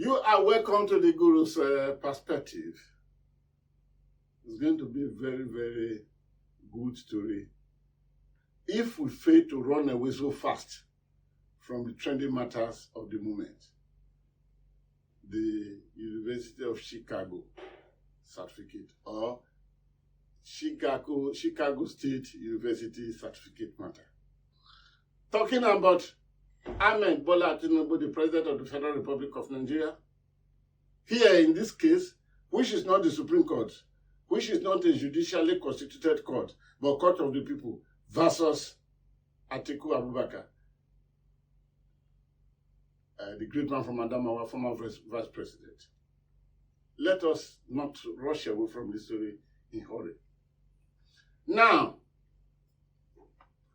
You are welcome to the Guru's perspective. It's going to be a very, very good story. If we fail to run away so fast from the trending matters of the moment, the University of Chicago certificate or Chicago State University certificate matter. Talking about Ahmed Bola Tinubu, the President of the Federal Republic of Nigeria, here in this case, which is not the Supreme Court, which is not a judicially constituted court, but court of the people, versus Atiku Abubakar, the great man from Adamawa, former vice president. Let us not rush away from this story in a hurry. Now,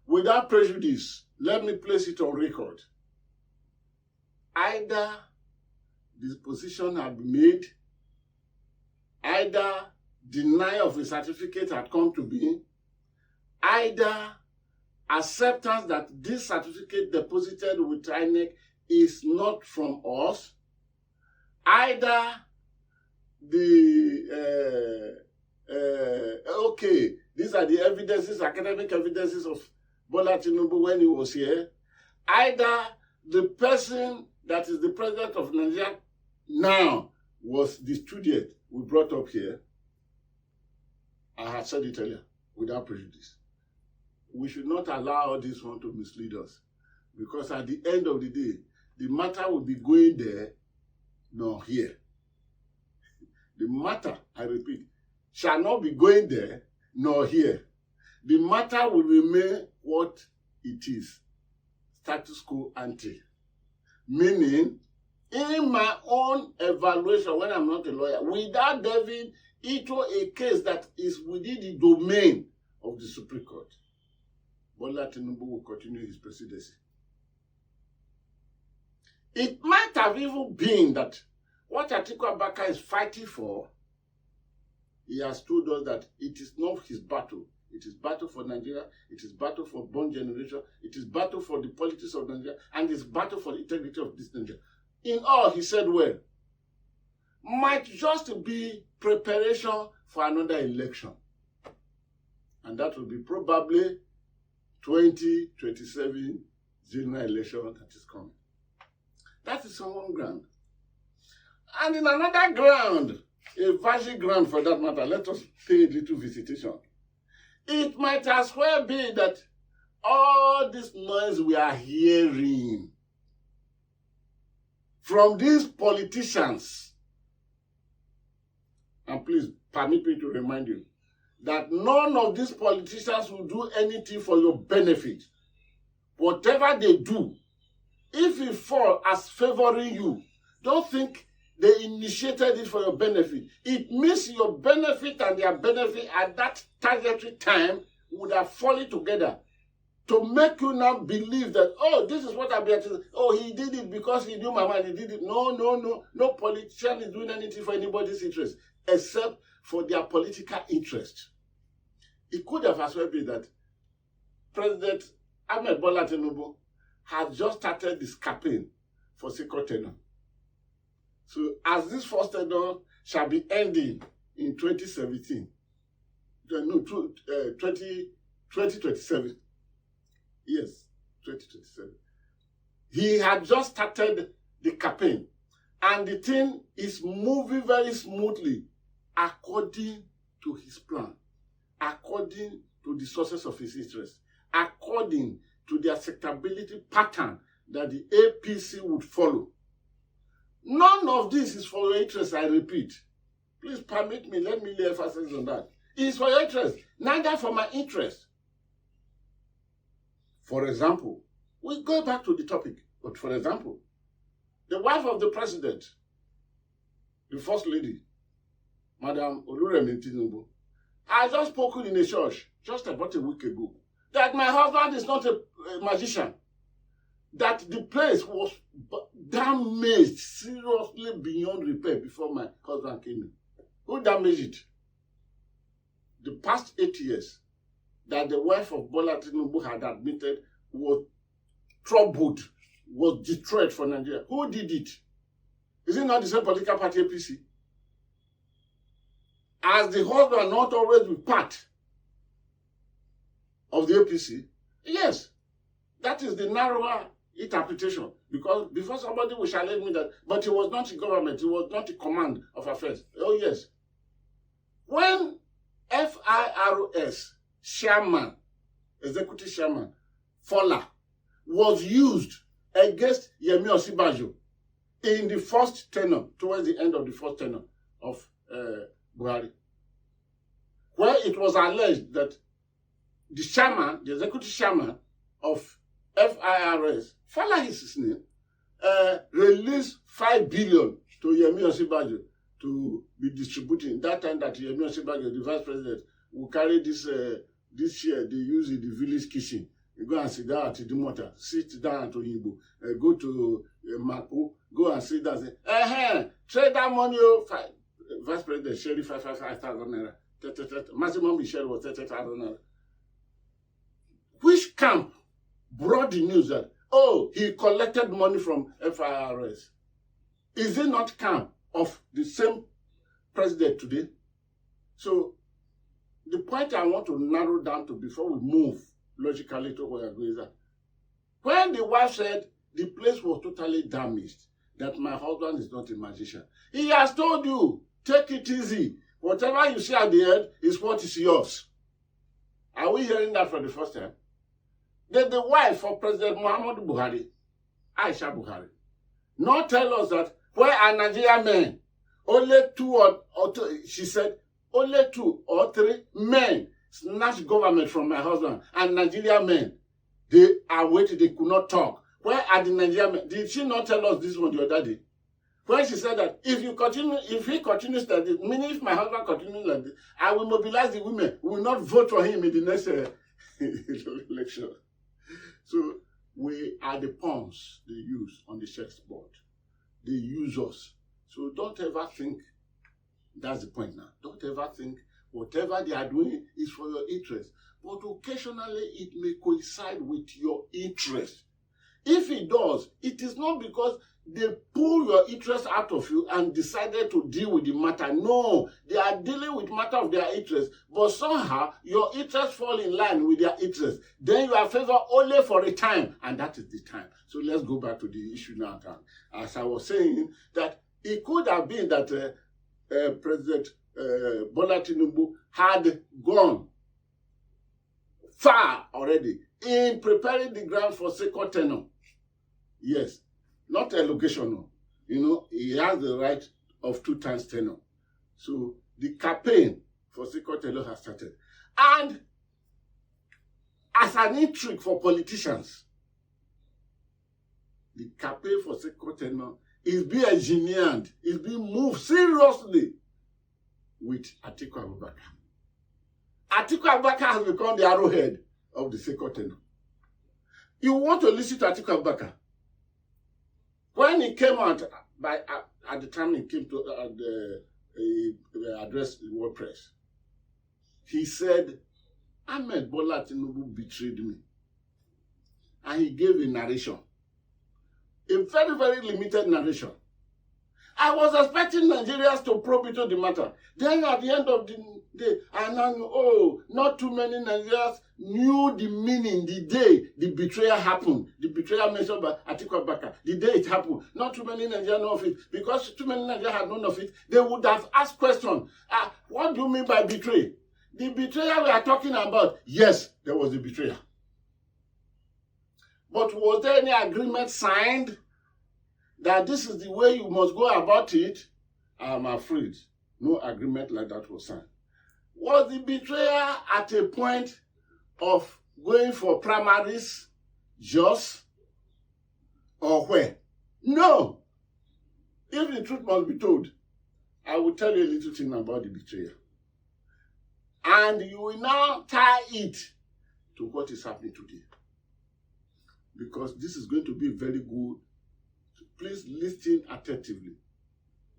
without prejudice, let me place it on record. Either this position had been made, either denial of the certificate had come to be, either acceptance that this certificate deposited with INEC is not from us, either okay, these are the evidences, academic evidences of Bola Tinubu when he was here, either the person that is the president of Nigeria now was the student we brought up here. I had said it earlier, without prejudice. We should not allow all this one to mislead us, because at the end of the day, the matter will be going there, nor here. The matter, I repeat, shall not be going there, nor here. The matter will remain what it is, status quo ante. Meaning, in my own evaluation, when I'm not a lawyer, without delving into a case that is within the domain of the Supreme Court, Bola Tinubu will continue his presidency. It might have even been that what Atiku Abubakar is fighting for, he has told us that it is not his battle. It is battle for Nigeria, it is battle for born generation, it is battle for the politics of Nigeria, and it is battle for the integrity of this Nigeria. In all, he said, well, might just be preparation for another election. And that will be probably 2027 general election that is coming. That is on one ground. And in another ground, a virgin ground for that matter, let us pay a little visitation. It might as well be that all this noise we are hearing from these politicians, and please permit me to remind you that none of these politicians will do anything for your benefit. Whatever they do, if it falls as favoring you, don't think they initiated it for your benefit. It means your benefit and their benefit at that targetary time would have fallen together to make you now believe that, oh, this is what I've been saying. Oh, he did it because he knew my mind. He did it. No. No politician is doing anything for anybody's interest except for their political interest. It could have as well been that President Ahmed Bola Tinubu had just started this campaign for second tenure. So as this first tenure shall be ending in 2017, 2027. Yes, 2027. He had just started the campaign, and the thing is moving very smoothly according to his plan, according to the sources of his interest, according to the acceptability pattern that the APC would follow. None of this is for your interest, I repeat. Please permit me, let me lay emphasis on that. It is for your interest, neither for my interest. For example, we go back to the topic, but for example, the wife of the president, the first lady, Madam Oluremi Tinubu, I just spoken in a church just about a week ago that my husband is not a magician, that the place was damaged seriously beyond repair before my husband came in. Who damaged it? The past 8 years that the wife of Bola Tinubu had admitted was troubled, was destroyed for Nigeria. Who did it? Is it not the same political party, APC? As the husband not always be part of the APC? Yes. That is the narrower interpretation. Because before somebody will challenge me that, but he was not in government, he was not in command of affairs. Oh, yes. When FIRS chairman, executive chairman, Fola, was used against Yemi Osinbajo in the first tenure, towards the end of the first tenure of Buhari, where it was alleged that the chairman, the executive chairman of FIRS, Fola is his name, released 5 billion to Yemi Osinbajo to be distributing. That time that Yemi Osinbajo, the vice president, will carry this share they use in the village kitchen. You go and sit down at the motor, sit down at Oyinbo, go to Mapo, go and sit down and say, trade that money, vice president, share 5,000 naira. Maximum share was 30,000 naira. Which camp brought the news that, oh, he collected money from FIRS? Is it not camp of the same president today? So, the point I want to narrow down to before we move logically to where I go is that when the wife said the place was totally damaged, that my husband is not a magician, he has told you, take it easy. Whatever you see at the end is what is yours. Are we hearing that for the first time? Then the wife of President Muhammadu Buhari, Aisha Buhari, not tell us that where are Nigerian men? Only 2 or 3, she said, only 2 or 3 men snatched government from my husband, and Nigerian men, they are waiting, they could not talk. Where are the Nigerian men? Did she not tell us this one the other day? When she said that if he continues like this, meaning if my husband continues like this, I will mobilize the women, we will not vote for him in the next election. So we are the pawns they use on the chessboard. They use us. So don't ever think, that's the point now, don't ever think whatever they are doing is for your interest. But occasionally it may coincide with your interest. If it does, it is not because they pull your interest out of you and decided to deal with the matter. No, they are dealing with matter of their interest, but somehow your interests fall in line with their interest. Then you are favored only for a time, and that is the time. So let's go back to the issue now. As I was saying, that it could have been that President Bola Tinubu had gone far already in preparing the ground for second tenure. Yes. Not a location, he has the right of 2 times tenure. So the campaign for second tenure has started. And as an intrigue for politicians, the campaign for second tenure is being engineered, is being moved seriously with Atiku Abubakar. Atiku Abubakar has become the arrowhead of the second tenure. You want to listen to Atiku Abubakar? When he came out, at the time he came to address the world press, he said, Ahmed Bola Tinubu betrayed me. And he gave a narration. A very, very limited narration. I was expecting Nigerians to probe into the matter. Then at the end of the day, I now know, not too many Nigerians knew the meaning the day the betrayal happened. The betrayal mentioned by Atiku Abubakar. The day it happened. Not too many Nigerians know of it. Because too many Nigerians had known of it, they would have asked questions. What do you mean by betray? The betrayal we are talking about, yes, there was a betrayal. But was there any agreement signed that this is the way you must go about it? I'm afraid no agreement like that was signed. Was the betrayer at a point of going for primaries just or where? No. If the truth must be told, I will tell you a little thing about the betrayer. And you will now tie it to what is happening today. Because this is going to be very good. So please listen attentively.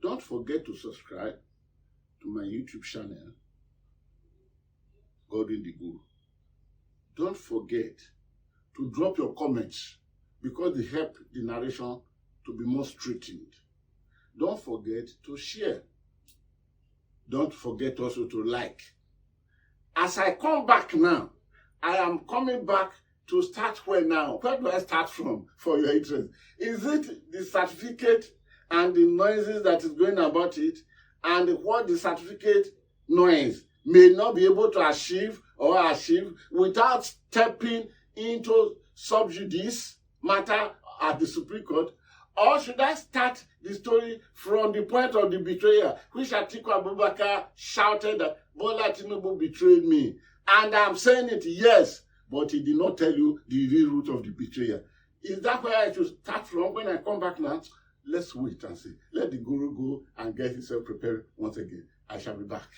Don't forget to subscribe to my YouTube channel, Godwin the Guru. Don't forget to drop your comments because they help the narration to be more straightened. don't forget to share. Don't forget also to like. As I come back now, I am coming back to start where now? Where do I start from for your interest? Is it the certificate and the noises that is going about it, and what the certificate noise may not be able to achieve without stepping into sub judice matter at the Supreme Court? Or should I start the story from the point of the betrayal, which Atiku Abubakar shouted that Bola Tinubu betrayed me? And I'm saying it, yes, but he did not tell you the real root of the betrayal. Is that where I should start from when I come back now? Let's wait and see. Let the guru go and get himself prepared once again. I shall be back.